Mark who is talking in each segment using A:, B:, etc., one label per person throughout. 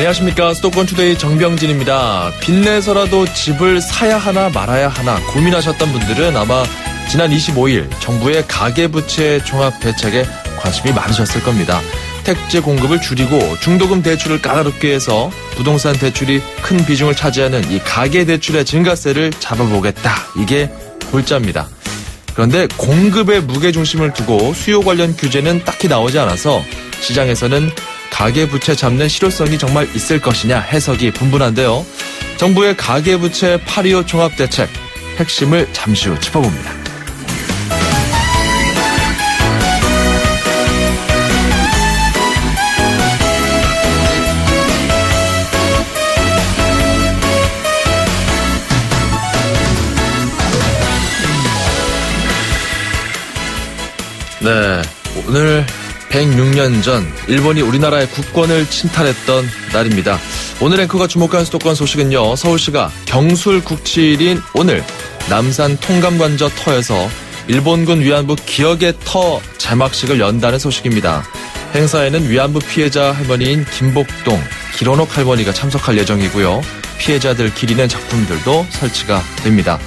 A: 안녕하십니까. 수도권투데이 정병진입니다. 빚내서라도 집을 사야 하나 말아야 하나 고민하셨던 분들은 아마 지난 25일 정부의 가계부채 종합대책에 관심이 많으셨을 겁니다. 택지 공급을 줄이고 중도금 대출을 까다롭게 해서 부동산 대출이 큰 비중을 차지하는 이 가계대출의 증가세를 잡아보겠다. 이게 골자입니다. 그런데 공급에 무게중심을 두고 수요 관련 규제는 딱히 나오지 않아서 시장에서는 가계부채 잡는 실효성이 정말 있을 것이냐 해석이 분분한데요. 정부의 가계부채 8.25 종합대책 핵심을 잠시 후 짚어봅니다. 네, 오늘 106년 전 일본이 우리나라의 국권을 침탈했던 날입니다. 오늘 앵커가 주목한 수도권 소식은요. 서울시가 경술국치일인 오늘 남산 통감관저 터에서 일본군 위안부 기억의 터 제막식을 연다는 소식입니다. 행사에는 위안부 피해자 할머니인 김복동, 기론옥 할머니가 참석할 예정이고요. 피해자들 기리는 작품들도 설치가 됩니다.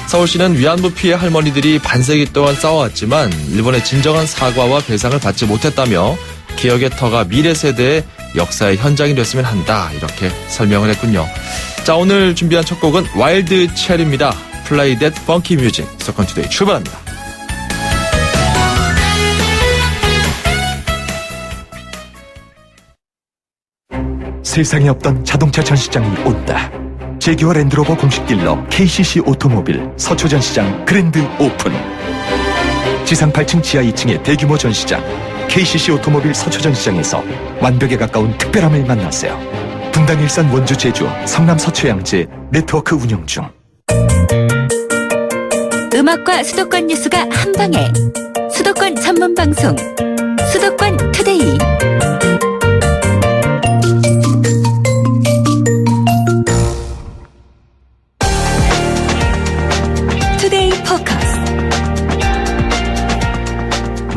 A: 서울시는 위안부 피해 할머니들이 반세기 동안 싸워왔지만 일본의 진정한 사과와 배상을 받지 못했다며 기억의 터가 미래 세대의 역사의 현장이 됐으면 한다 이렇게 설명을 했군요. 자, 오늘 준비한 첫 곡은 와일드 체리입니다. Play That Funky Music. 수도권 투데이 출발합니다.
B: 세상에 없던 자동차 전시장이 온다. 제규어 랜드로버 공식 딜러 KCC 오토모빌 서초 전시장 그랜드 오픈. 지상 8층 지하 2층의 대규모 전시장 KCC 오토모빌 서초 전시장에서 완벽에 가까운 특별함을 만나세요. 분당, 일산, 원주, 제주, 성남, 서초, 양재 네트워크 운영 중.
C: 음악과 수도권 뉴스가 한방에 수도권 전문 방송 수도권 투데이.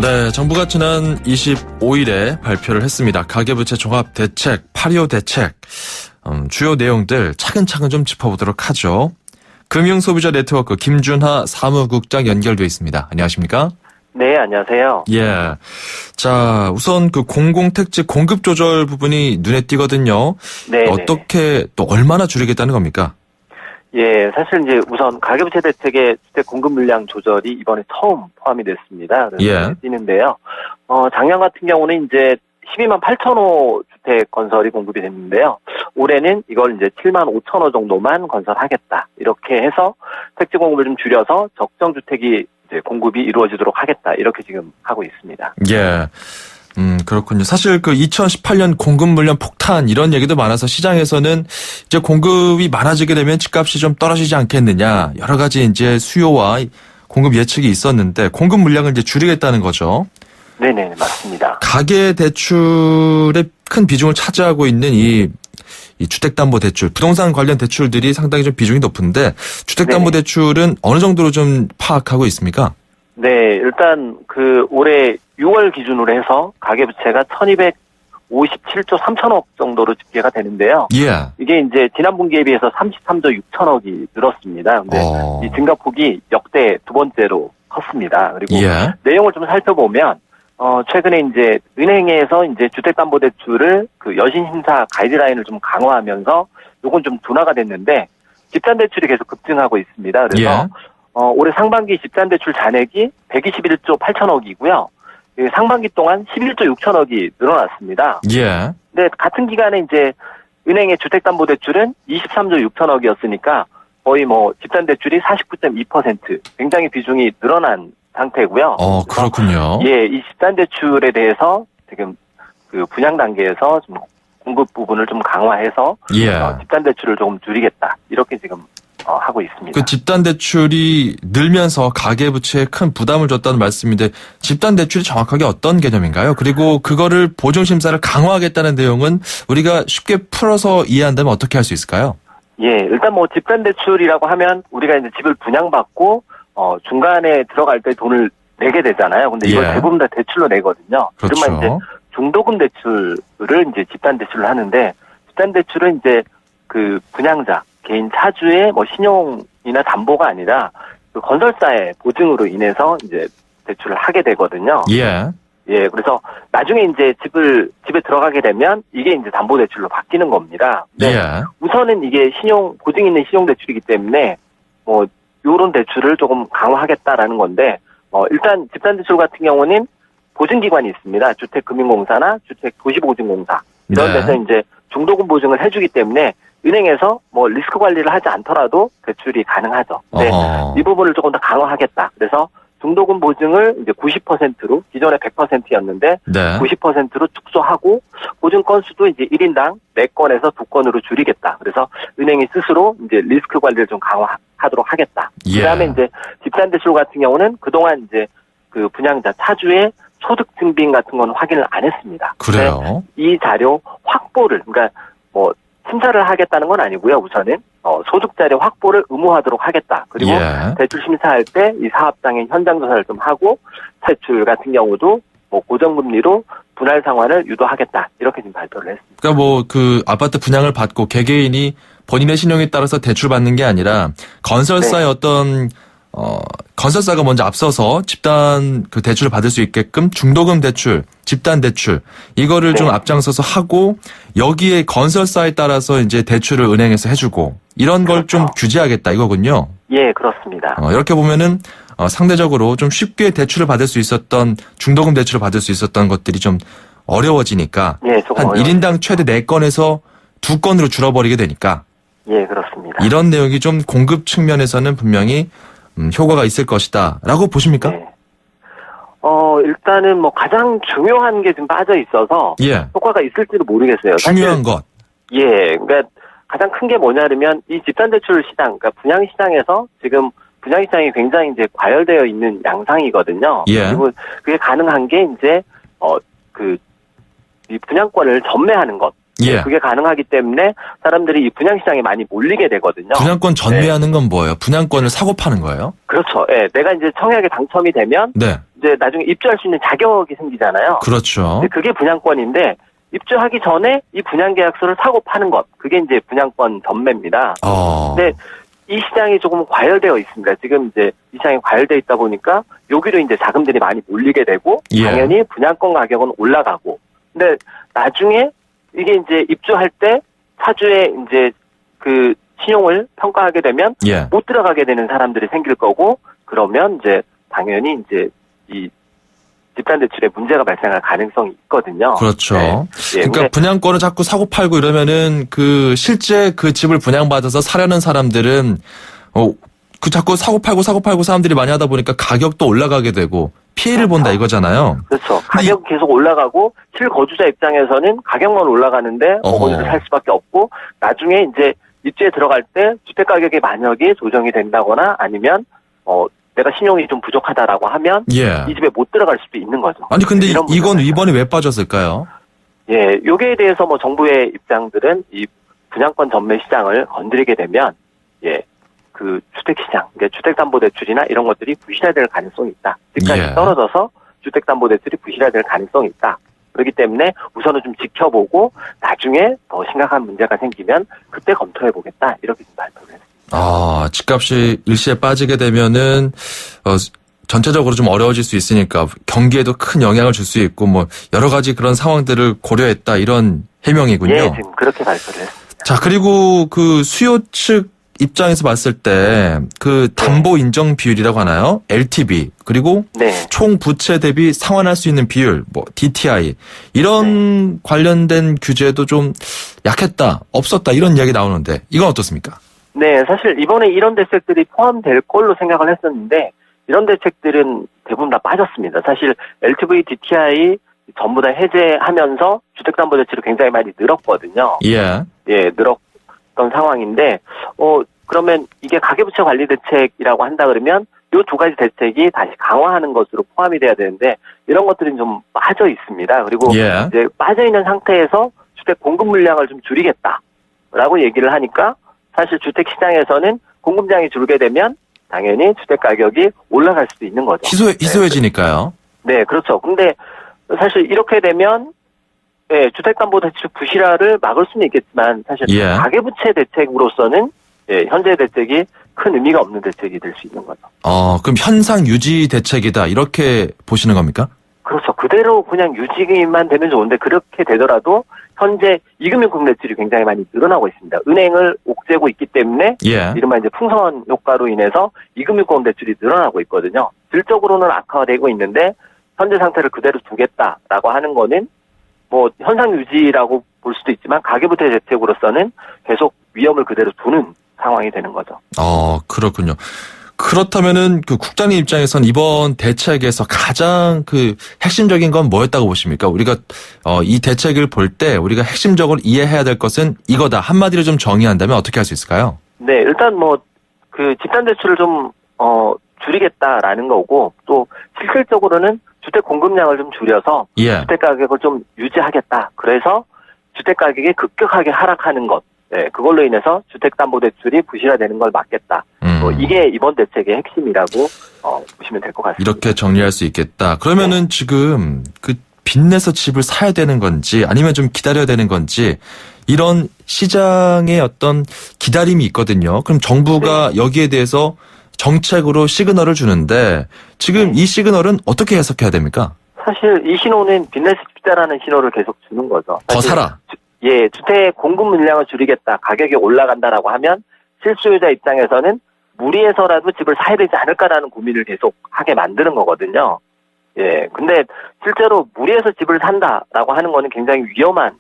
A: 네, 정부가 지난 25일에 발표를 했습니다. 가계부채 종합대책, 8.25 대책. 주요 내용들 차근차근 좀 짚어보도록 하죠. 금융소비자 네트워크 김준하 사무국장 연결돼 있습니다. 안녕하십니까?
D: 네, 안녕하세요.
A: 예. 자, 우선 그 공공택지 공급 조절 부분이 눈에 띄거든요.
D: 네.
A: 어떻게 또 얼마나 줄이겠다는 겁니까?
D: 예, 사실 이제 우선 가계부채 대책의 주택 공급 물량 조절이 이번에 처음 포함이 됐습니다.
A: 예.
D: 띄는데요. 작년 같은 경우는 이제 12만 8천호 주택 건설이 공급이 됐는데요. 올해는 이걸 이제 7만 5천호 정도만 건설하겠다. 이렇게 해서 택지 공급을 좀 줄여서 적정 주택이 이제 공급이 이루어지도록 하겠다. 이렇게 지금 하고 있습니다.
A: 예. 그렇군요. 사실 그 2018년 공급 물량 폭탄 이런 얘기도 많아서 시장에서는 이제 공급이 많아지게 되면 집값이 좀 떨어지지 않겠느냐. 여러 가지 이제 수요와 공급 예측이 있었는데 공급 물량을 이제 줄이겠다는 거죠.
D: 네네, 맞습니다.
A: 가계 대출의 큰 비중을 차지하고 있는 이 주택담보대출, 부동산 관련 대출들이 상당히 좀 비중이 높은데 주택담보대출은 어느 정도로 좀 파악하고 있습니까?
D: 네, 일단 그 올해 6월 기준으로 해서 가계부채가 1257조 3천억 정도로 집계가 되는데요.
A: 예.
D: 이게 이제 지난 분기에 비해서 33조 6천억이 늘었습니다. 근데 이 증가폭이 역대 두 번째로 컸습니다. 그리고 내용을 좀 살펴보면 최근에 이제 은행에서 이제 주택담보대출을 그 여신심사 가이드라인을 좀 강화하면서 요건 좀 둔화가 됐는데 집단대출이 계속 급증하고 있습니다. 그래서 올해 상반기 집단대출 잔액이 121조 8천억이고요. 상반기 동안 11조 6천억이 늘어났습니다.
A: 예.
D: 근데 같은 기간에 이제 은행의 주택담보대출은 23조 6천억이었으니까 거의 뭐 집단대출이 49.2% 굉장히 비중이 늘어난 상태고요.
A: 그렇군요.
D: 예, 이 집단대출에 대해서 지금 그 분양 단계에서 좀 공급 부분을 좀 강화해서 집단대출을 조금 줄이겠다 이렇게 지금 하고 있습니다.
A: 그 집단대출이 늘면서 가계부채에 큰 부담을 줬다는 말씀인데 집단대출이 정확하게 어떤 개념인가요? 그리고 그거를 보증심사를 강화하겠다는 내용은 우리가 쉽게 풀어서 이해한다면 어떻게 할 수 있을까요?
D: 예, 일단 뭐 집단대출이라고 하면 우리가 이제 집을 분양받고 중간에 들어갈 때 돈을 내게 되잖아요. 근데 이걸 대부분 다 대출로 내거든요.
A: 그렇죠.
D: 그러면 이제 중도금 대출을 이제 집단 대출을 하는데 집단 대출은 이제 그 분양자, 개인 차주의 뭐 신용이나 담보가 아니라 그 건설사의 보증으로 인해서 이제 대출을 하게 되거든요.
A: 예.
D: 예, 그래서 나중에 이제 집에 들어가게 되면 이게 이제 담보대출로 바뀌는 겁니다. 네.
A: 예.
D: 우선은 이게 보증 있는 신용대출이기 때문에 뭐 요런 대출을 조금 강화하겠다라는 건데, 일단 집단대출 같은 경우는 보증기관이 있습니다. 주택금융공사나 주택도시보증공사 이런
A: 네.
D: 데서 이제 중도금 보증을 해주기 때문에 은행에서 뭐 리스크 관리를 하지 않더라도 대출이 가능하죠. 네. 이 부분을 조금 더 강화하겠다. 그래서 중도금 보증을 이제 90%로, 기존에 100%였는데
A: 네.
D: 90%로 축소하고 보증 건수도 이제 1인당 4건에서 2건으로 줄이겠다. 그래서 은행이 스스로 이제 리스크 관리를 좀 강화하도록 하겠다.
A: 예.
D: 그다음에 이제 집단대출 같은 경우는 그동안 이제 그 분양자 차주의 소득 증빙 같은 건 확인을 안 했습니다.
A: 그래요.
D: 이 자료 확보를, 그러니까 뭐 심사를 하겠다는 건 아니고요. 우선은 소득 자료 확보를 의무화하도록 하겠다. 그리고
A: 예.
D: 대출 심사할 때 이 사업장의 현장 조사를 좀 하고 대출 같은 경우도 뭐 고정금리로 분할 상환을 유도하겠다. 이렇게 지금 발표를 했습니다.
A: 그러니까 뭐 그 아파트 분양을 받고 개개인이 본인의 신용에 따라서 대출 받는 게 아니라 건설사의
D: 네.
A: 어떤 건설사가 먼저 앞서서 집단 그 대출을 받을 수 있게끔 중도금 대출, 집단 대출 이거를
D: 네.
A: 좀 앞장서서 하고 여기에 건설사에 따라서 이제 대출을 은행에서 해주고 이런 걸 좀
D: 그렇죠.
A: 규제하겠다 이거군요.
D: 예, 그렇습니다.
A: 이렇게 보면은 상대적으로 좀 쉽게 대출을 받을 수 있었던 중도금 대출을 받을 수 있었던 것들이 좀 어려워지니까
D: 예, 조금
A: 한
D: 어려워요.
A: 1인당 최대 4건에서 2건으로 줄어버리게 되니까
D: 예, 그렇습니다.
A: 이런 내용이 좀 공급 측면에서는 분명히 효과가 있을 것이다 라고 보십니까?
D: 네. 일단은 뭐 가장 중요한 게 좀 빠져 있어서
A: 예.
D: 효과가 있을지도 모르겠어요.
A: 중요한
D: 사실,
A: 것.
D: 예, 그러니까 가장 큰 게 뭐냐면 이 집단대출 시장, 그러니까 분양 시장에서 지금 분양 시장이 굉장히 이제 과열되어 있는 양상이거든요.
A: 예.
D: 그리고 그게 가능한 게 이제 이 분양권을 전매하는 것.
A: 예.
D: 그게 가능하기 때문에 사람들이 이 분양 시장에 많이 몰리게 되거든요.
A: 분양권 전매하는 건 뭐예요? 분양권을 사고 파는 거예요?
D: 그렇죠. 예, 내가 이제 청약에 당첨이 되면
A: 네.
D: 이제 나중에 입주할 수 있는 자격이 생기잖아요.
A: 그렇죠.
D: 근데 그게 분양권인데 입주하기 전에 이 분양 계약서를 사고 파는 것, 그게 이제 분양권 전매입니다. 근데 이 시장이 조금 과열되어 있습니다. 지금 이제 이 시장이 과열되어 있다 보니까 여기로 이제 자금들이 많이 몰리게 되고
A: 예.
D: 당연히 분양권 가격은 올라가고. 근데 나중에 이게 이제 입주할 때 차주의 이제 그 신용을 평가하게 되면
A: 예.
D: 못 들어가게 되는 사람들이 생길 거고, 그러면 이제 당연히 이제 이 집단대출에 문제가 발생할 가능성이 있거든요.
A: 그렇죠.
D: 네. 예,
A: 그러니까
D: 근데
A: 분양권을 자꾸 사고 팔고 이러면은 그 실제 그 집을 분양받아서 사려는 사람들은 그 자꾸 사고 팔고 사람들이 많이 하다 보니까 가격도 올라가게 되고 피해를 본다 이거잖아요.
D: 그렇죠. 가격 계속 올라가고 실거주자 입장에서는 가격만 올라가는데 어거지를 살 수밖에 없고, 나중에 이제 입주에 들어갈 때 주택 가격이 만약에 조정이 된다거나 아니면 내가 신용이 좀 부족하다라고 하면
A: 예.
D: 이 집에 못 들어갈 수도 있는 거죠.
A: 아니 근데
D: 이런
A: 이건
D: 문제가
A: 이번에 왜 빠졌을까요?
D: 예, 요게에 대해서 뭐 정부의 입장들은 이 분양권 전매 시장을 건드리게 되면 그 주택 시장, 그러니까 주택담보대출이나 이런 것들이 부실화될 가능성이 있다. 집값이
A: 예.
D: 떨어져서 주택담보대출이 부실화될 가능성이 있다. 그렇기 때문에 우선은 좀 지켜보고 나중에 더 심각한 문제가 생기면 그때 검토해보겠다. 이렇게 좀 발표를 했습니다.
A: 집값이 일시에 빠지게 되면은 전체적으로 좀 어려워질 수 있으니까 경기에도 큰 영향을 줄 수 있고 뭐 여러 가지 그런 상황들을 고려했다 이런 해명이군요.
D: 예, 지금 그렇게 발표를 했습니다.
A: 자, 그리고 그 수요 측 입장에서 봤을 때 그 담보 인정 비율이라고 하나요? LTV 그리고
D: 네.
A: 총 부채 대비 상환할 수 있는 비율, 뭐 DTI 이런 관련된 규제도 좀 약했다, 없었다 이런 이야기 나오는데 이건 어떻습니까?
D: 네, 사실 이번에 이런 대책들이 포함될 걸로 생각을 했었는데 이런 대책들은 대부분 다 빠졌습니다. 사실 LTV, DTI 전부 다 해제하면서 주택담보대출이 굉장히 많이 늘었거든요.
A: 예.
D: 예, 늘었던 상황인데 그러면 이게 가계부채 관리 대책이라고 한다 그러면 이 두 가지 대책이 다시 강화하는 것으로 포함이 돼야 되는데 이런 것들은 좀 빠져 있습니다. 그리고
A: 예.
D: 이제 빠져 있는 상태에서 주택 공급 물량을 좀 줄이겠다라고 얘기를 하니까 사실 주택 시장에서는 공급량이 줄게 되면 당연히 주택 가격이 올라갈 수도 있는 거죠.
A: 희소해지니까요.
D: 네, 그렇죠. 근데 사실 이렇게 되면 네, 주택담보대출 부실화를 막을 수는 있겠지만 사실 가계부채 대책으로서는 현재 대책이 큰 의미가 없는 대책이 될 수 있는 거죠.
A: 그럼 현상 유지 대책이다 이렇게 보시는 겁니까? 그렇죠.
D: 그대로 그냥 유지만 되면 좋은데 그렇게 되더라도 현재 이금융권 대출이 굉장히 많이 늘어나고 있습니다. 은행을 옥죄고 있기 때문에 이른바 이제 풍선 효과로 인해서 이금융권 대출이 늘어나고 있거든요. 질적으로는 악화가 되고 있는데 현재 상태를 그대로 두겠다라고 하는 거는 뭐 현상 유지라고 볼 수도 있지만 가계부채 대책으로서는 계속 위험을 그대로 두는 상황이 되는 거죠.
A: 그렇군요. 그렇다면은 그 국장님 입장에선 이번 대책에서 가장 그 핵심적인 건 뭐였다고 보십니까? 우리가 이 대책을 볼 때 우리가 핵심적으로 이해해야 될 것은 이거다. 한마디로 좀 정의한다면 어떻게 할 수 있을까요?
D: 네, 일단 뭐 그 집단 대출을 좀 줄이겠다라는 거고 또 실질적으로는 주택 공급량을 좀 줄여서 주택 가격을 좀 유지하겠다. 그래서 주택 가격이 급격하게 하락하는 것. 네, 그걸로 인해서 주택담보대출이 부실화되는 걸 막겠다. 이게 이번 대책의 핵심이라고 보시면 될 것 같습니다.
A: 이렇게 정리할 수 있겠다. 그러면은 지금 그 빚내서 집을 사야 되는 건지 아니면 좀 기다려야 되는 건지 이런 시장의 어떤 기다림이 있거든요. 그럼 정부가 여기에 대해서 정책으로 시그널을 주는데 지금 이 시그널은 어떻게 해석해야 됩니까?
D: 사실 이 신호는 빚내서 집사라는 신호를 계속 주는 거죠.
A: 더 사라.
D: 주택 공급 물량을 줄이겠다. 가격이 올라간다라고 하면 실수요자 입장에서는 무리해서라도 집을 사야 되지 않을까라는 고민을 계속 하게 만드는 거거든요. 근데 실제로 무리해서 집을 산다라고 하는 거는 굉장히 위험한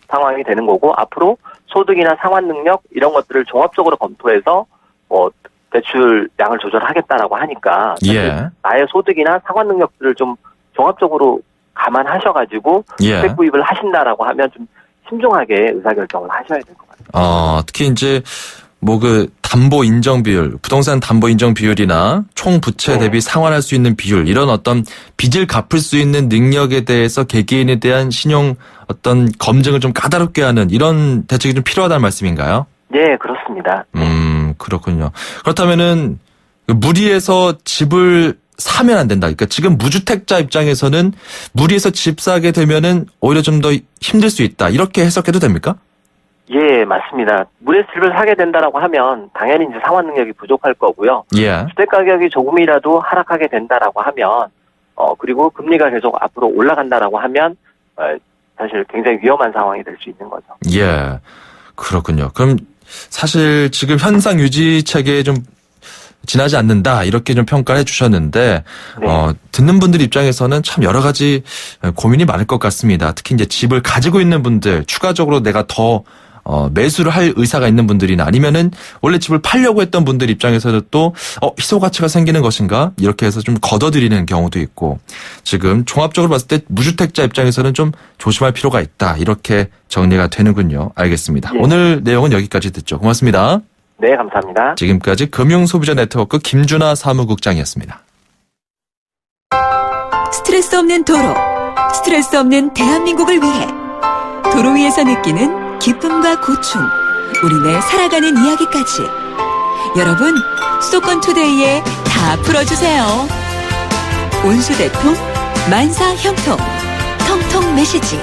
D: 상황이 되는 거고 앞으로 소득이나 상환 능력 이런 것들을 종합적으로 검토해서 뭐 대출량을 조절하겠다라고 하니까 나의 소득이나 상환 능력들을 좀 종합적으로 감안하셔가지고 주택 구입을 하신다라고 하면 좀 신중하게 의사결정을 하셔야 될 것 같아요.
A: 특히 이제 뭐 그 담보 인정 비율, 부동산 담보 인정 비율이나 총 부채 대비 상환할 수 있는 비율 이런 어떤 빚을 갚을 수 있는 능력에 대해서 개개인에 대한 신용 어떤 검증을 좀 까다롭게 하는 이런 대책이 좀 필요하다는 말씀인가요?
D: 네, 그렇습니다.
A: 그렇군요. 그렇다면은 무리해서 집을 사면 안 된다. 그러니까 지금 무주택자 입장에서는 무리해서 집 사게 되면은 오히려 좀 더 힘들 수 있다. 이렇게 해석해도 됩니까?
D: 예, 맞습니다. 무리해서 집을 사게 된다라고 하면 당연히 이제 상환 능력이 부족할 거고요. 주택 가격이 조금이라도 하락하게 된다라고 하면 그리고 금리가 계속 앞으로 올라간다라고 하면 사실 굉장히 위험한 상황이 될 수 있는 거죠.
A: 그렇군요. 그럼 사실 지금 현상 유지 체계에 좀 지나지 않는다 이렇게 좀 평가를 해주셨는데 듣는 분들 입장에서는 참 여러 가지 고민이 많을 것 같습니다. 특히 이제 집을 가지고 있는 분들 추가적으로 내가 더 매수를 할 의사가 있는 분들이나 아니면은 원래 집을 팔려고 했던 분들 입장에서도 또 희소 가치가 생기는 것인가 이렇게 해서 좀 걷어들이는 경우도 있고 지금 종합적으로 봤을 때 무주택자 입장에서는 좀 조심할 필요가 있다 이렇게 정리가 되는군요. 알겠습니다. 오늘 내용은 여기까지 듣죠. 고맙습니다.
D: 네, 감사합니다.
A: 지금까지 금융소비자 네트워크 김준하 사무국장이었습니다.
C: 스트레스 없는 도로, 스트레스 없는 대한민국을 위해 도로 위에서 느끼는 기쁨과 고충, 우리네 살아가는 이야기까지 여러분 수도권 투데이에 다 풀어주세요. 온수대통, 만사형통, 통통 메시지.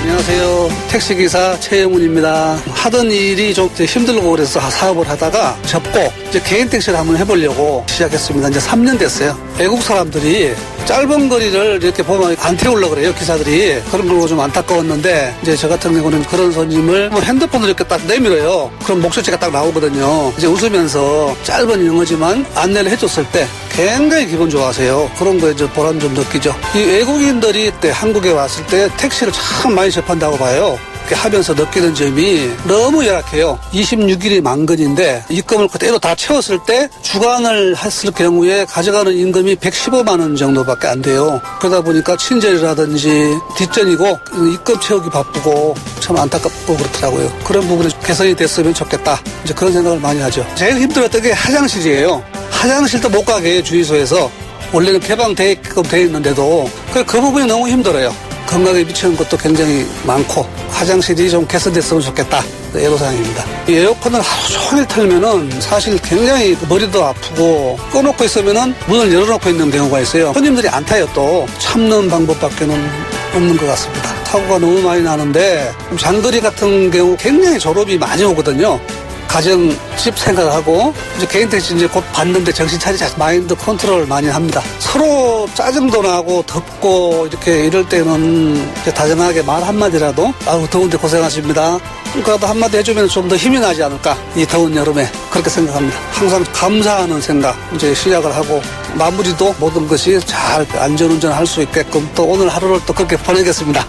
E: 안녕하세요. 택시기사 최영훈입니다. 하던 일이 좀 힘들고 그래서 사업을 하다가 접고 이제 개인 택시를 한번 해보려고 시작했습니다. 이제 3년 됐어요. 외국 사람들이 짧은 거리를 이렇게 보면 안 태우려고 그래요, 기사들이. 그런 거 좀 안타까웠는데 이제 저 같은 경우는 그런 손님을 핸드폰으로 이렇게 딱 내밀어요. 그럼 목소리가 딱 나오거든요. 이제 웃으면서 짧은 영어지만 안내를 해줬을 때 굉장히 기분 좋아하세요. 그런 거에 이제 보람 좀 느끼죠. 이 외국인들이 때 한국에 왔을 때 택시를 참 많이 접한다고 봐요. 하면서 느끼는 점이 너무 열악해요. 26일이 만건인데 입금을 그대로 다 채웠을 때 주간을 했을 경우에 가져가는 임금이 115만 원 정도밖에 안 돼요. 그러다 보니까 친절이라든지 뒷전이고 입금 채우기 바쁘고 참 안타깝고 그렇더라고요. 그런 부분이 개선이 됐으면 좋겠다. 이제 그런 생각을 많이 하죠. 제일 힘들었던 게 화장실이에요. 화장실도 못 가게 해요, 주유소에서. 원래는 개방되게끔 돼 있는데도 그 부분이 너무 힘들어요. 건강에 미치는 것도 굉장히 많고 화장실이 좀 개선됐으면 좋겠다. 애로사항입니다. 이 에어컨을 하루 종일 틀면은 사실 굉장히 머리도 아프고 꺼놓고 있으면은 문을 열어놓고 있는 경우가 있어요. 손님들이 안 타요. 또 참는 방법밖에는 없는 것 같습니다. 사고가 너무 많이 나는데 장거리 같은 경우 굉장히 졸음이 많이 오거든요. 가정, 집 생각하고 이제 개인 택시 이제 곧 받는데 정신 차리자 마인드 컨트롤 많이 합니다. 서로 짜증도 나고 덥고 이렇게 이럴 때는 이제 다정하게 말 한마디라도 아우 더운데 고생하십니다. 그러니까 한마디 해주면 좀 더 힘이 나지 않을까 이 더운 여름에 그렇게 생각합니다. 항상 감사하는 생각 이제 시작을 하고 마무리도 모든 것이 잘 안전운전할 수 있게끔 또 오늘 하루를 또 그렇게 보내겠습니다.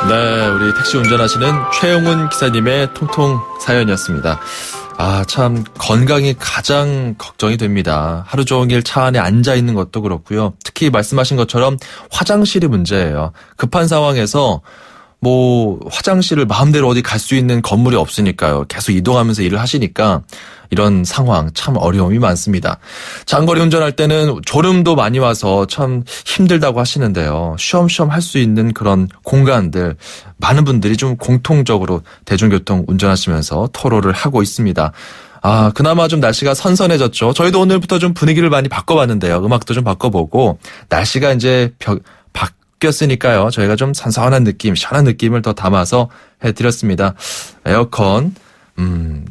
A: 네, 우리 택시 운전하시는 최용훈 기사님의 통통 사연이었습니다. 아, 참 건강이 가장 걱정이 됩니다. 하루 종일 차 안에 앉아 있는 것도 그렇고요. 특히 말씀하신 것처럼 화장실이 문제예요. 급한 상황에서 뭐 화장실을 마음대로 어디 갈 수 있는 건물이 없으니까요. 계속 이동하면서 일을 하시니까 이런 상황 참 어려움이 많습니다. 장거리 운전할 때는 졸음도 많이 와서 참 힘들다고 하시는데요. 쉬엄쉬엄 할 수 있는 그런 공간들 많은 분들이 좀 공통적으로 대중교통 운전하시면서 토로를 하고 있습니다. 아, 그나마 좀 날씨가 선선해졌죠. 저희도 오늘부터 좀 분위기를 많이 바꿔봤는데요. 음악도 좀 바꿔보고 날씨가 이제 바뀌었으니까요. 저희가 좀 선선한 느낌, 시원한 느낌을 더 담아서 해드렸습니다. 에어컨,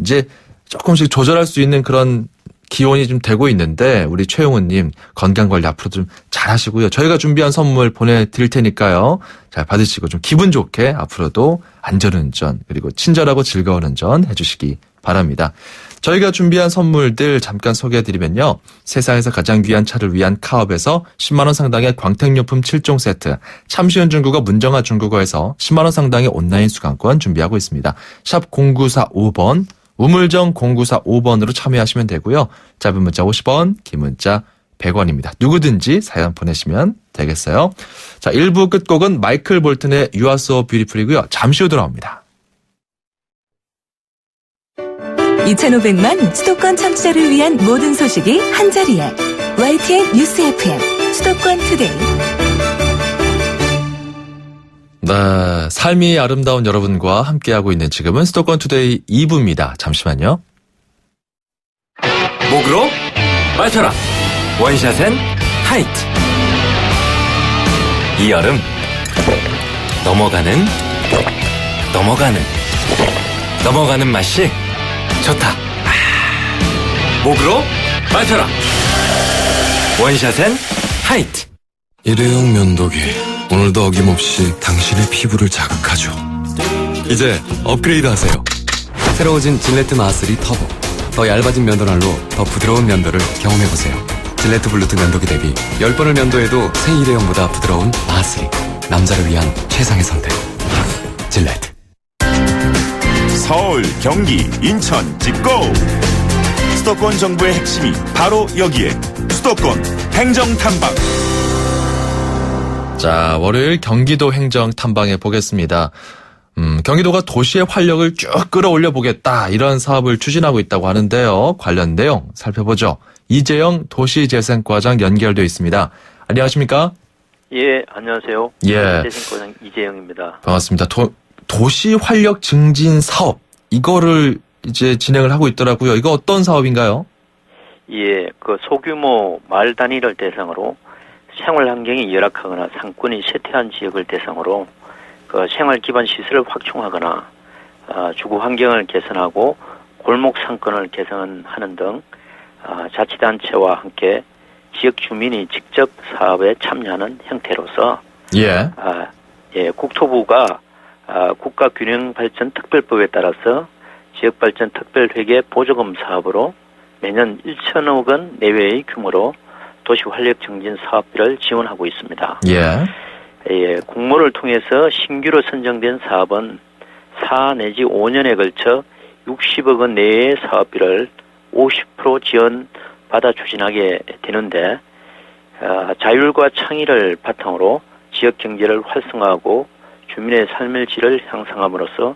A: 이제 조금씩 조절할 수 있는 그런 기온이 좀 되고 있는데 우리 최용훈님 건강관리 앞으로 좀 잘하시고요. 저희가 준비한 선물 보내드릴 테니까요. 잘 받으시고 좀 기분 좋게 앞으로도 안전운전 그리고 친절하고 즐거운 운전 해주시기 바랍니다. 저희가 준비한 선물들 잠깐 소개해드리면요. 세상에서 가장 귀한 차를 위한 카업에서 10만 원 상당의 광택용품 7종 세트, 참시은 중국어 문정아 중국어에서 10만 원 상당의 온라인 수강권 준비하고 있습니다. 샵 0945번 우물정 0945번으로 참여하시면 되고요. 짧은 문자 50원, 긴 문자 100원입니다. 누구든지 사연 보내시면 되겠어요. 자, 1부 끝곡은 마이클 볼튼의 You Are So Beautiful이고요. 잠시 후 돌아옵니다.
C: 2,500만 수도권 청취자를 위한 모든 소식이 한자리에 YTN 뉴스 FM 수도권 투데이.
A: 네, 삶이 아름다운 여러분과 함께하고 있는 지금은 수도권 투데이 2부입니다. 잠시만요.
F: 목으로 맞춰라. 원샷엔 하이트. 이 여름 넘어가는 맛이 좋다. 목으로 맞춰라. 원샷엔 하이트.
G: 일회용 면도기 오늘도 어김없이 당신의 피부를 자극하죠. 이제 업그레이드 하세요. 새로워진 질레트 마하스리 터보. 더 얇아진 면도날로 더 부드러운 면도를 경험해보세요. 질레트 블루투 면도기 대비 10번을 면도해도 새 일회용보다 부드러운 마하스리. 남자를 위한 최상의 선택. 질레트.
H: 서울, 경기, 인천, 집고! 수도권 정부의 핵심이 바로 여기에 수도권 행정탐방.
A: 자, 월요일 경기도 행정 탐방해 보겠습니다. 경기도가 도시의 활력을 쭉 끌어올려 보겠다 이런 사업을 추진하고 있다고 하는데요. 관련 내용 살펴보죠. 이재영 도시재생과장 연결되어 있습니다. 안녕하십니까?
I: 예, 안녕하세요.
A: 예.
I: 재생과장 이재영입니다.
A: 반갑습니다. 도시 활력 증진 사업 이거를 이제 진행을 하고 있더라고요. 이거 어떤 사업인가요?
I: 예, 그 소규모 마을 단위를 대상으로 생활 환경이 열악하거나 상권이 쇠퇴한 지역을 대상으로 그 생활 기반 시설을 확충하거나 주거 환경을 개선하고 골목 상권을 개선하는 등 자치단체와 함께 지역 주민이 직접 사업에 참여하는 형태로서 국토부가 국가균형발전특별법에 따라서 지역발전특별회계 보조금 사업으로 매년 1천억 원 내외의 규모로 도시활력증진 사업비를 지원하고 있습니다. 공모를 통해서 신규로 선정된 사업은 4 내지 5년에 걸쳐 60억 원 내외의 사업비를 50% 지원받아 추진하게 되는데 자율과 창의를 바탕으로 지역 경제를 활성화하고 주민의 삶의 질을 향상함으로써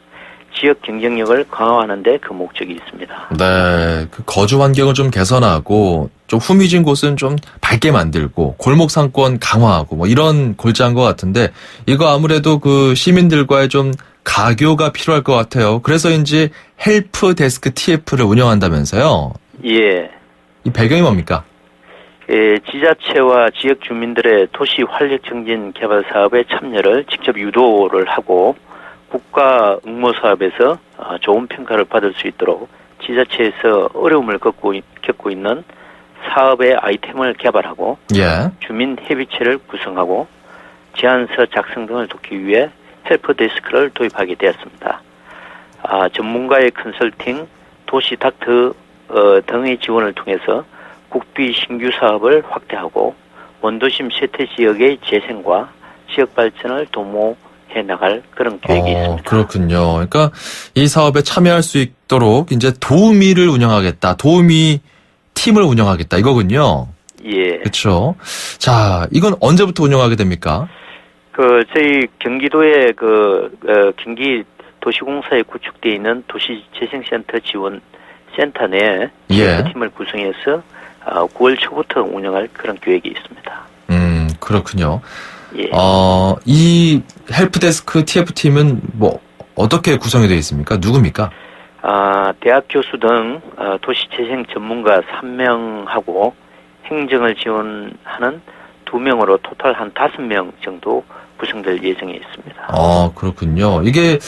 I: 지역 경쟁력을 강화하는 데 그 목적이 있습니다.
A: 네, 그 거주 환경을 좀 개선하고 좀 후미진 곳은 좀 밝게 만들고 골목 상권 강화하고 뭐 이런 골자인 것 같은데 이거 아무래도 그 시민들과의 좀 가교가 필요할 것 같아요. 그래서인지 헬프 데스크 TF를 운영한다면서요?
I: 예.
A: 이 배경이 뭡니까?
I: 지자체와 지역 주민들의 도시 활력 증진 개발 사업에 참여를 직접 유도를 하고 국가 응모 사업에서 좋은 평가를 받을 수 있도록 지자체에서 어려움을 겪고 있는 사업의 아이템을 개발하고 주민 협의체를 구성하고 제안서 작성 등을 돕기 위해 헬프데스크를 도입하게 되었습니다. 전문가의 컨설팅, 도시 닥터 등의 지원을 통해서 국비 신규 사업을 확대하고 원도심 쇠퇴 지역의 재생과 지역 발전을 도모해 나갈 그런 계획이 있습니다.
A: 그렇군요. 그러니까 이 사업에 참여할 수 있도록 이제 도우미를 운영하겠다. 도우미 팀을 운영하겠다 이거군요.
I: 예.
A: 그렇죠. 자, 이건 언제부터 운영하게 됩니까?
I: 저희 경기도의 경기 도시공사에 구축되어 있는 도시재생센터 지원 센터 내에 팀을 구성해서 9월 초부터 운영할 그런 계획이 있습니다.
A: 그렇군요.
I: 예.
A: 이 헬프데스크 TF팀은 뭐 어떻게 구성이 되어 있습니까? 누굽니까?
I: 대학 교수 등 도시재생 전문가 3명하고 행정을 지원하는 2명으로 토탈 한 5명 정도 구성될 예정에 있습니다.
A: 그렇군요. 이게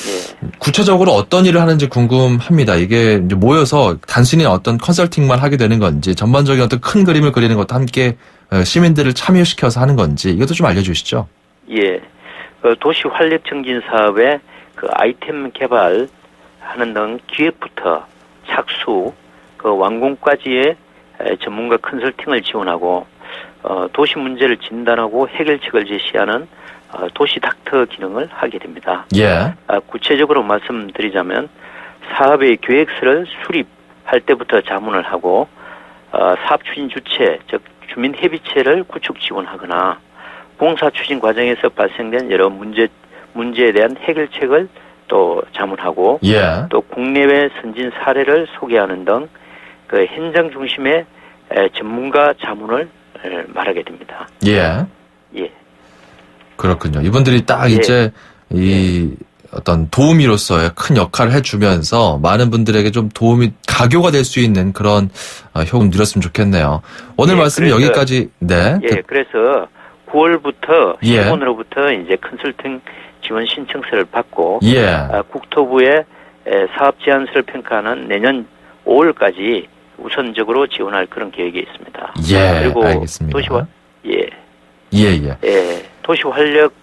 A: 구체적으로 어떤 일을 하는지 궁금합니다. 이게 이제 모여서 단순히 어떤 컨설팅만 하게 되는 건지 전반적인 어떤 큰 그림을 그리는 것도 함께 시민들을 참여시켜서 하는 건지 이것도 좀 알려주시죠.
I: 예. 도시 활력 증진 사업의 아이템 개발하는 등 기획부터 착수, 완공까지의 전문가 컨설팅을 지원하고 도시 문제를 진단하고 해결책을 제시하는 도시 닥터 기능을 하게 됩니다. 구체적으로 말씀드리자면 사업의 계획서를 수립할 때부터 자문을 하고 사업 추진 주체, 즉 주민 협의체를 구축 지원하거나 공사 추진 과정에서 발생된 여러 문제에 대한 해결책을 또 자문하고 또 국내외 선진 사례를 소개하는 등 현장 중심의 전문가 자문을 말하게 됩니다.
A: 예. 그렇군요. 이분들이 딱 이제 어떤 도우미로서의 큰 역할을 해주면서 많은 분들에게 좀 가교가 될 수 있는 그런 효과를 누렸으면 좋겠네요. 오늘 말씀은 여기까지.
I: 그래서 9월부터 시군으로부터 이제 컨설팅 지원 신청서를 받고 국토부의 사업 제안서를 평가하는 내년 5월까지 우선적으로 지원할 그런 계획이 있습니다. 그리고
A: 알겠습니다.
I: 도시 활력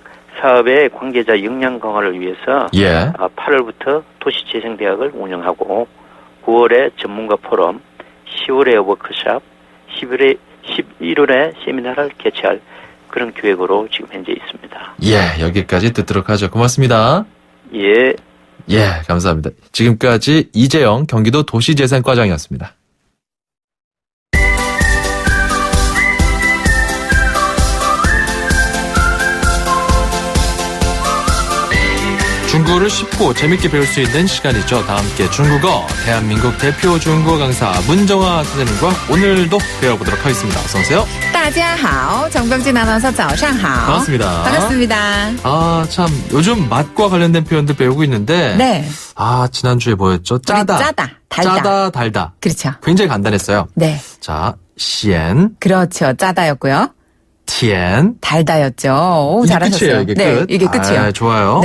I: 사업의 관계자 역량 강화를 위해서 8월부터 도시재생대학을 운영하고 9월에 전문가 포럼, 10월에 워크숍, 11월에 세미나를 개최할 그런 계획으로 지금 현재 있습니다.
A: 여기까지 듣도록 하죠. 고맙습니다. 감사합니다. 지금까지 이재영 경기도 도시재생과장이었습니다. 중국어를 쉽고 재밌게 배울 수 있는 시간이죠. 다 함께 중국어, 대한민국 대표 중국어 강사 문정아 선생님과 오늘도 배워보도록 하겠습니다. 어서 오세요.
J: 大家好, 정병진 아나운서 早上好.
A: 반갑습니다.
J: 반갑습니다.
A: 참 요즘 맛과 관련된 표현들 배우고 있는데 지난주에 뭐였죠? 짜다.
J: 달다.
A: 달다.
J: 그렇죠.
A: 굉장히 간단했어요. 자, 咸.
J: 그렇죠. 짜다였고요.
A: 甜.
J: 달다였죠. 잘하셨어요.
A: 이게 끝이에요.
J: 이게 끝이에요.
A: 좋아요.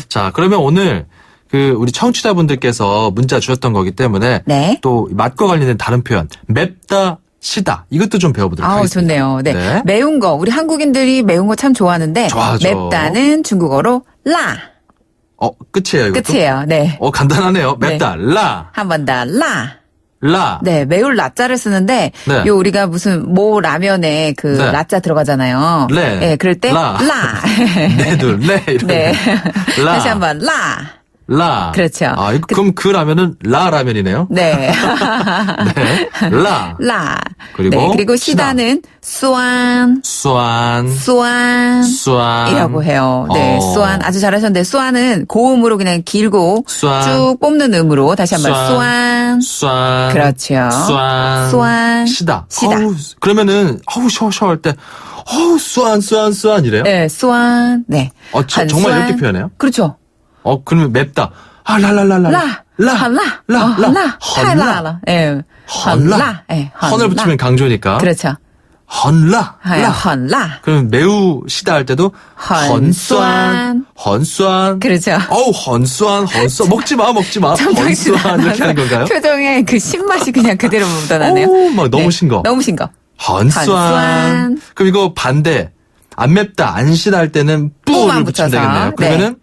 A: 자, 그러면 오늘 우리 청취자분들께서 문자 주셨던 거기 때문에 또 맛과 관련된 다른 표현, 맵다, 시다. 이것도 좀 배워보도록 하겠습니다.
J: 좋네요. 매운 거. 우리 한국인들이 매운 거 참 좋아하는데
A: 좋아하죠.
J: 맵다는 중국어로 라.
A: 끝이에요. 이것도?
J: 끝이에요.
A: 간단하네요. 맵다, 라.
J: 한 번 더, 라. 매울 라자를 쓰는데 요 우리가 무슨 모 라면에 라자 들어가잖아요. 그럴 때 라. 다시 한번 라. 그렇죠.
A: 그럼 그 라면은 라 라면이네요. 라.
J: 그리고 시다는 수안 이라고 해요. 수안 아주 잘하셨는데 수안은 고음으로 그냥 길고 쭉 뽑는 음으로 다시 한번 수안. 그렇죠. 수안.
A: 시다. 그러면은 샤워할 때 수안 이래요?
J: 수안.
A: 정말 이렇게 표현해요?
J: 그렇죠.
A: 그러면 맵다. 라.
J: 太辣了.
A: 헌을 붙이면 강조니까.
J: 그렇죠.
A: 헌라.
J: 헌라.
A: 그럼 매우 시다 할 때도 헌수안.
J: 그렇죠.
A: 헌수안. 먹지 마. 헌수안 이렇게 하는 건가요?
J: 표정에 그 신맛이 그냥 그대로 묻어나네요.
A: 막 너무 싱거.
J: 너무 싱거.
A: 헌수안. 그럼 이거 반대. 안 맵다, 안 시다 할 때는 뿌를 붙이면 되겠네요. 그러면은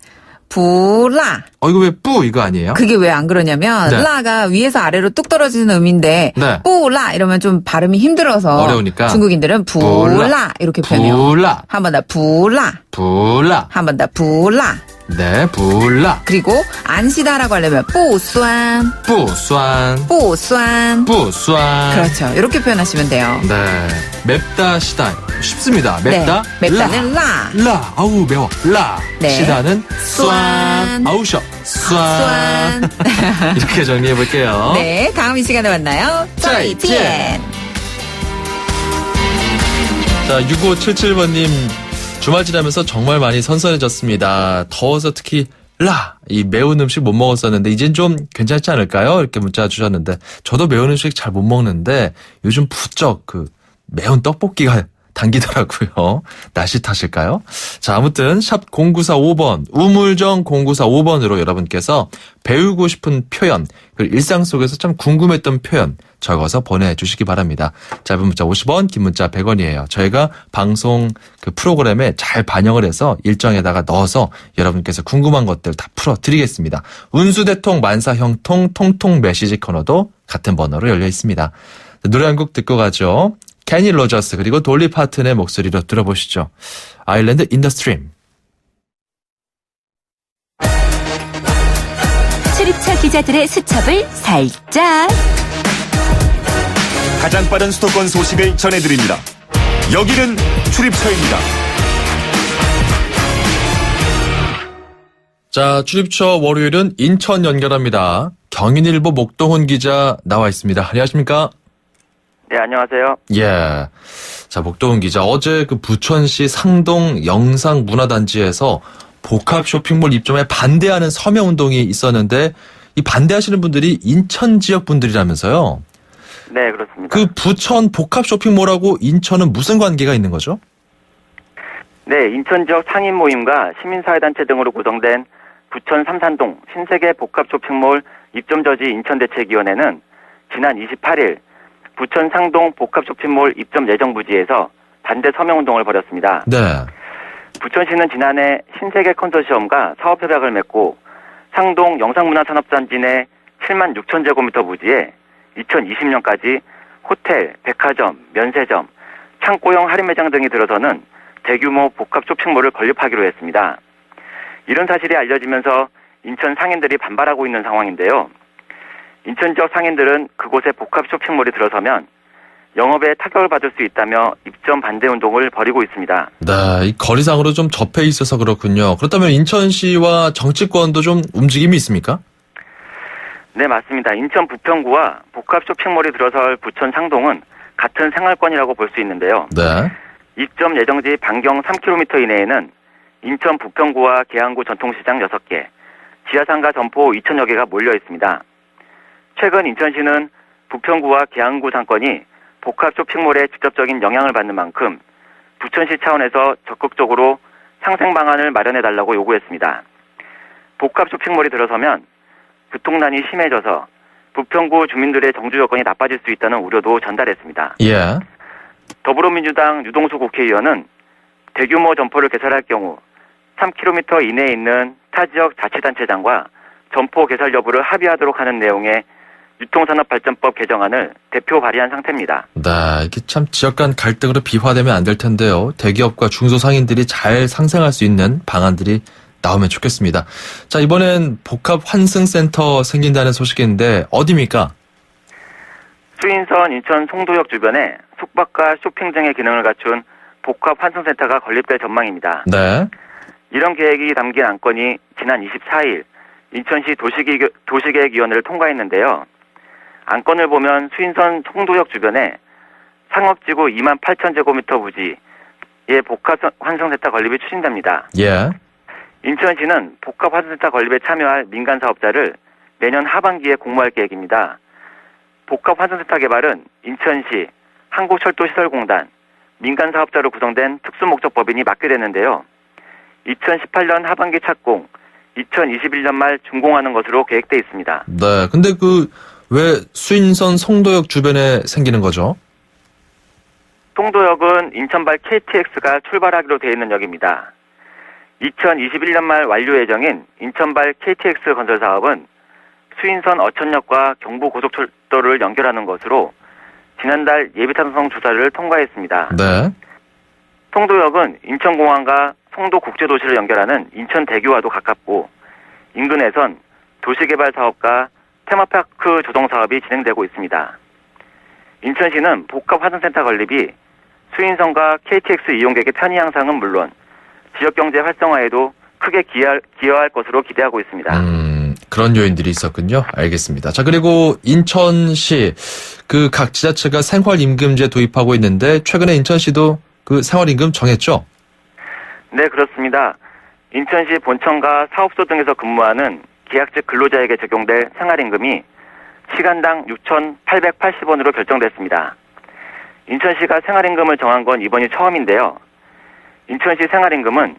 J: 부라.
A: 이거 왜 뿌 이거 아니에요?
J: 그게 왜 안 그러냐면 라가 위에서 아래로 뚝 떨어지는 음인데 뿌라 이러면 좀 발음이 힘들어서
A: 어려우니까
J: 중국인들은 부라 이렇게 표현해요.
A: 부라.
J: 한 번 더 부라. 한 번 더 부라.
A: 네, 부라.
J: 그리고 안 시다라고 하려면 뿌수안. 그렇죠. 이렇게 표현하시면 돼요.
A: 네. 맵다, 시다. 쉽습니다. 맵다.
J: 네. 맵다는 라.
A: 아우, 매워. 라.
J: 네.
A: 시다는 쏘안. 아우, 쏘안. 이렇게 정리해 볼게요.
J: 네. 다음 이 시간에 만나요. 再见.
A: 자, 6577번님. 주말 지나면서 정말 많이 선선해졌습니다. 더워서 특히 이 매운 음식 못 먹었었는데 이젠 좀 괜찮지 않을까요? 이렇게 문자 주셨는데 저도 매운 음식 잘 못 먹는데 요즘 부쩍 매운 떡볶이가 당기더라고요. 날씨 탓일까요? 자, 아무튼 샵 0945번 우물정 0945번으로 여러분께서 배우고 싶은 표현 그리고 일상 속에서 참 궁금했던 표현 적어서 보내주시기 바랍니다. 짧은 문자 50원, 긴 문자 100원이에요. 저희가 방송 프로그램에 잘 반영을 해서 일정에다가 넣어서 여러분께서 궁금한 것들 다 풀어드리겠습니다. 운수대통, 만사형통, 통통 메시지 코너도 같은 번호로 열려 있습니다. 노래 한 곡 듣고 가죠. 케니 로저스 그리고 돌리 파튼의 목소리로 들어보시죠. 아일랜드 인 더 스트림.
C: 출입처 기자들의 수첩을 살짝.
H: 가장 빠른 수도권 소식을 전해드립니다. 여기는 출입처입니다.
A: 자, 출입처 월요일은 인천 연결합니다. 경인일보 목동훈 기자 나와 있습니다. 안녕하십니까?
K: 네, 안녕하세요.
A: 예. 자, 목동훈 기자. 어제 부천시 상동 영상문화단지에서 복합 쇼핑몰 입점에 반대하는 서명운동이 있었는데 이 반대하시는 분들이 인천 지역 분들이라면서요?
K: 네, 그렇습니다.
A: 부천 복합 쇼핑몰하고 인천은 무슨 관계가 있는 거죠?
K: 네, 인천 지역 상인 모임과 시민사회단체 등으로 구성된 부천 삼산동 신세계 복합 쇼핑몰 입점 저지 인천대책위원회는 지난 28일 부천 상동 복합 쇼핑몰 입점 예정 부지에서 반대 서명운동을 벌였습니다.
A: 네.
K: 부천시는 지난해 신세계 컨소시엄과 사업협약을 맺고 상동 영상문화산업단지 내 7만 6천 제곱미터 부지에 2020년까지 호텔, 백화점, 면세점, 창고형 할인매장 등이 들어서는 대규모 복합 쇼핑몰을 건립하기로 했습니다. 이런 사실이 알려지면서 인천 상인들이 반발하고 있는 상황인데요. 인천 지역 상인들은 그곳에 복합 쇼핑몰이 들어서면 영업에 타격을 받을 수 있다며 입점 반대 운동을 벌이고 있습니다.
A: 네, 이 거리상으로 좀 접해 있어서 그렇군요. 그렇다면 인천시와 정치권도 좀 움직임이 있습니까?
K: 네, 맞습니다. 인천 부평구와 복합 쇼핑몰이 들어설 부천 상동은 같은 생활권이라고 볼 수 있는데요.
A: 네.
K: 입점 예정지 반경 3km 이내에는 인천 부평구와 계양구 전통시장 6개, 지하상가 점포 2,000여 개가 몰려 있습니다. 최근 인천시는 부평구와 계양구 상권이 복합 쇼핑몰에 직접적인 영향을 받는 만큼 부천시 차원에서 적극적으로 상생 방안을 마련해달라고 요구했습니다. 복합 쇼핑몰이 들어서면 교통난이 심해져서 부평구 주민들의 정주 여건이 나빠질 수 있다는 우려도 전달했습니다.
A: 예.
K: 더불어민주당 유동수 국회의원은 대규모 점포를 개설할 경우 3km 이내에 있는 타 지역 자치단체장과 점포 개설 여부를 합의하도록 하는 내용의 유통산업발전법 개정안을 대표 발의한 상태입니다.
A: 네, 이게 참 지역 간 갈등으로 비화되면 안 될 텐데요. 대기업과 중소상인들이 잘 상생할 수 있는 방안들이 나오면 좋겠습니다. 자, 이번엔 복합 환승센터 생긴다는 소식인데 어디입니까?
K: 수인선 인천 송도역 주변에 숙박과 쇼핑 등의 기능을 갖춘 복합 환승센터가 건립될 전망입니다.
A: 네.
K: 이런 계획이 담긴 안건이 지난 24일 인천시 도시계획위원회를 통과했는데요. 안건을 보면 수인선 송도역 주변에 상업지구 2만 8천 제곱미터 부지의 복합 환승센터 건립이 추진됩니다.
A: 예.
K: 인천시는 복합 환승센터 건립에 참여할 민간 사업자를 내년 하반기에 공모할 계획입니다. 복합 환승센터 개발은 인천시, 한국철도시설공단, 민간 사업자로 구성된 특수목적법인이 맡게 됐는데요. 2018년 하반기 착공, 2021년 말 준공하는 것으로 계획돼 있습니다.
A: 네, 근데 왜 수인선 송도역 주변에 생기는 거죠?
K: 송도역은 인천발 KTX가 출발하기로 되어 있는 역입니다. 2021년 말 완료 예정인 인천발 KTX 건설 사업은 수인선 어천역과 경부고속철도를 연결하는 것으로 지난달 예비탐성 조사를 통과했습니다.
A: 네.
K: 송도역은 인천공항과 송도국제도시를 연결하는 인천대교와도 가깝고 인근에선 도시개발 사업과 테마파크 조성 사업이 진행되고 있습니다. 인천시는 복합화산센터 건립이 수인선과 KTX 이용객의 편의 향상은 물론 지역경제 활성화에도 크게 기여할 것으로 기대하고 있습니다.
A: 그런 요인들이 있었군요. 알겠습니다. 자, 그리고 인천시 각 지자체가 생활임금제 도입하고 있는데 최근에 인천시도 그 생활임금 정했죠?
K: 네, 그렇습니다. 인천시 본청과 사업소 등에서 근무하는 계약직 근로자에게 적용될 생활임금이 시간당 6,880원으로 결정됐습니다. 인천시가 생활임금을 정한 건 이번이 처음인데요. 인천시 생활임금은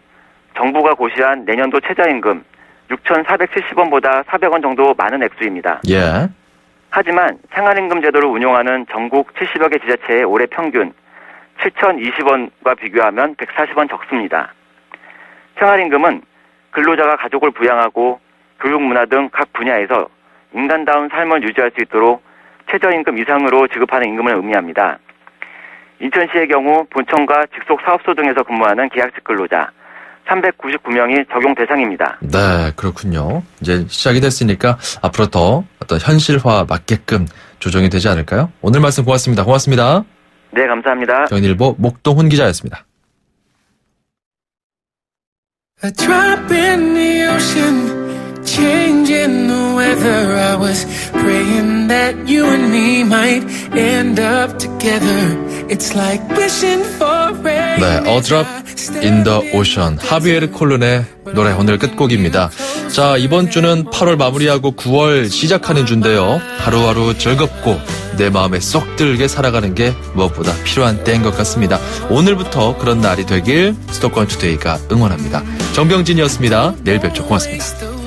K: 정부가 고시한 내년도 최저임금 6,470원보다 400원 정도 많은 액수입니다.
A: 예.
K: 하지만 생활임금 제도를 운용하는 전국 70여 개 지자체의 올해 평균 7,020원과 비교하면 140원 적습니다. 생활임금은 근로자가 가족을 부양하고 교육, 문화 등 각 분야에서 인간다운 삶을 유지할 수 있도록 최저임금 이상으로 지급하는 임금을 의미합니다. 인천시의 경우 본청과 직속 사업소 등에서 근무하는 계약직 근로자 399명이 적용 대상입니다.
A: 네, 그렇군요. 이제 시작이 됐으니까 앞으로 더 어떤 현실화 맞게끔 조정이 되지 않을까요? 오늘 말씀 고맙습니다. 고맙습니다.
K: 네, 감사합니다.
A: 경인일보 목동훈 기자였습니다.
L: A drop in the ocean, changing the weather. I was praying that you and me might end up together. It's like wishing for rain.
A: 네, A Drop in the Ocean, 하비에르 콜룬의 노래 오늘 끝곡입니다. 자, 이번 주는 8월 마무리하고 9월 시작하는 주인데요. 하루하루 즐겁고 내 마음에 쏙 들게 살아가는 게 무엇보다 필요한 때인 것 같습니다. 오늘부터 그런 날이 되길 수도권 투데이가 응원합니다. 정병진이었습니다. 내일 뵙죠. 고맙습니다.